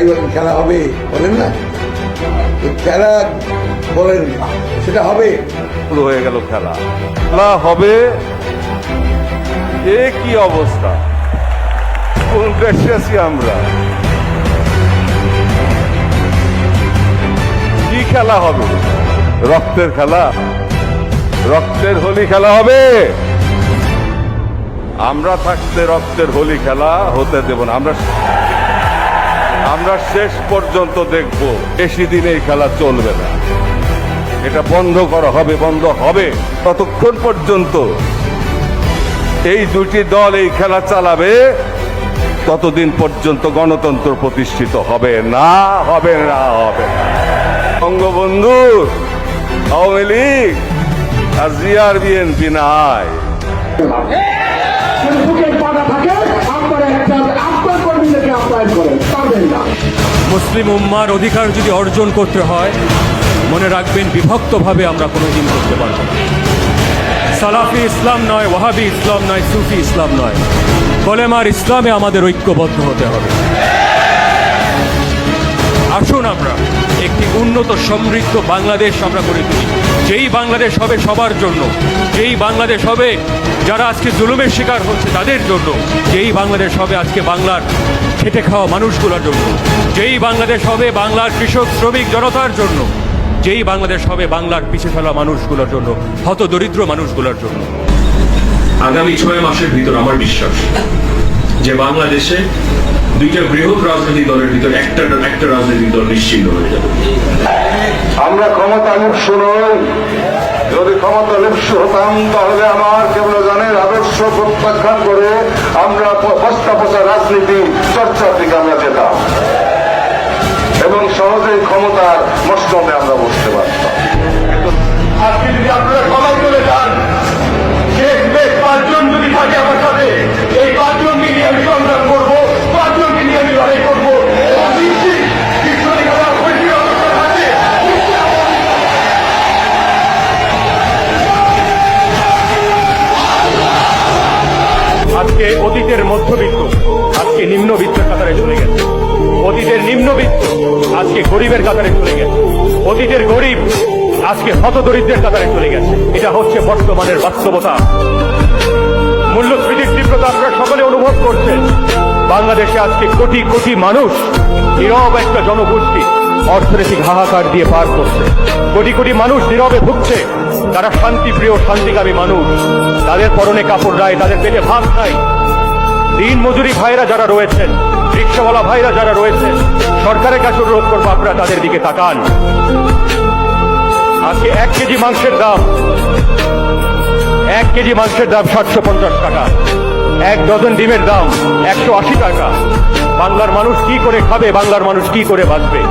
বলেন খেলা হবে, বলেন না খেলা বলেন সেটা হবে। শুরু হয়ে গেল খেলা, খেলা হবে। এ কি অবস্থা, কোন দেশে আছি আমরা? কি খেলা হবে? রক্তের খেলা, রক্তের হোলি খেলা হবে। আমরা থাকতে রক্তের হোলি খেলা হতে দেব না। আমরা শেষ পর্যন্ত দেখব, বেশি দিন এই খেলা চলবে না, এটা বন্ধ করা হবে, বন্ধ হবে। ততক্ষণ পর্যন্ত এই দুটি দল এই খেলা চালাবে, ততদিন পর্যন্ত গণতন্ত্র প্রতিষ্ঠিত হবে না, হবে না, হবে না। বঙ্গবন্ধু, আওয়ামী লীগ আর জিয়ার বিএনপি নাই। মুসলিম উম্মার অধিকার যদি অর্জন করতে হয়, মনে রাখবেন বিভক্তভাবে আমরা কোনোদিন করতে পারব না। সালাফি ইসলাম নয়, ওয়াহাবি ইসলাম নয়, সুফি ইসলাম নয়, কলেমার ইসলামে আমাদের ঐক্যবদ্ধ হতে হবে। আসুন আমরা একটি উন্নত সমৃদ্ধ বাংলাদেশ আমরা গড়ে তুলি, যেই বাংলাদেশ হবে সবার জন্য, যেই বাংলাদেশ হবে যারা আজকে জুলুমের শিকার হচ্ছে তাদের জন্য, যেই বাংলাদেশ হবে আজকে বাংলার খেটে খাওয়া মানুষগুলোর জন্য, যেই বাংলাদেশ হবে বাংলার কৃষক শ্রমিক জনতার জন্য, যেই বাংলাদেশ হবে বাংলার পিছিয়ে ফেলা মানুষগুলোর জন্য, হত দরিদ্র মানুষগুলোর জন্য। আগামী 6 মাসের ভিতর আমার বিশ্বাস যে বাংলাদেশে দুইটা বৃহৎ রাজনৈতিক দলের ভিতর একটা রাজনৈতিক দল নিশ্চিন্ন হয়ে যাবে। আমরা ক্ষমতা লিপ্স নই। যদি ক্ষমতা লিপ্স হতাম তাহলে আমার কেবলজনের আদর্শ প্রত্যাখ্যান করে আমরা বস্তা পচা রাজনীতি চর্চার দিকে আমরা যেতাম এবং সহজেই ক্ষমতার মসনদে আমরা বসতে পারতাম। আজকে যদি আপনারা সবাই চলে যান, শেষ বেশ 5 জন যদি থাকে আমার সাথে, এই 5 জনকে নিয়ে আমি সংগ্রাম করবো, 5 জনকে নিয়ে আমি লড়াই করবো। আজকে অতীতের মধ্যবিত্ত আজকে নিম্নবিত্তের কাতারে চলে গেছে, অতীতের নিম্নবিত্ত আজকে গরিবের কাতারে চলে গেছে, অতীতের গরিব আজকে হতদরিদ্রের কাতারে চলে গেছে। এটা হচ্ছে বর্তমানের বাস্তবতা। মূল্যস্ফীতির তীব্রতা আপনারা সকলে অনুভব করছেন। বাংলাদেশে আজকে কোটি কোটি মানুষ, নীরব একটা জনগোষ্ঠী অর্থনৈতিক হাহাকার দিয়ে পার করছে। কোটি কোটি মানুষ নীরবে ভুগছে। তারা শান্তিপ্রিয় শান্তিকামী মানুষ, তাদের পরনে কাপড় নাই, তাদের পেটে ভাত নাই। দিন মজুরি ভাইরা যারা রয়েছেন, রিক্সাওয়ালা ভাইরা যারা রয়েছেন, সরকারের কাছে অনুরোধ করবো আপনারা তাদের দিকে তাকান। আজকে 1 কেজি মাংসের দাম 750 টাকা, 1 ডজন ডিমের দাম 180 টাকা। বাংলার মানুষ কি করে খাবে? বাংলার মানুষ কি করে বাঁচবে?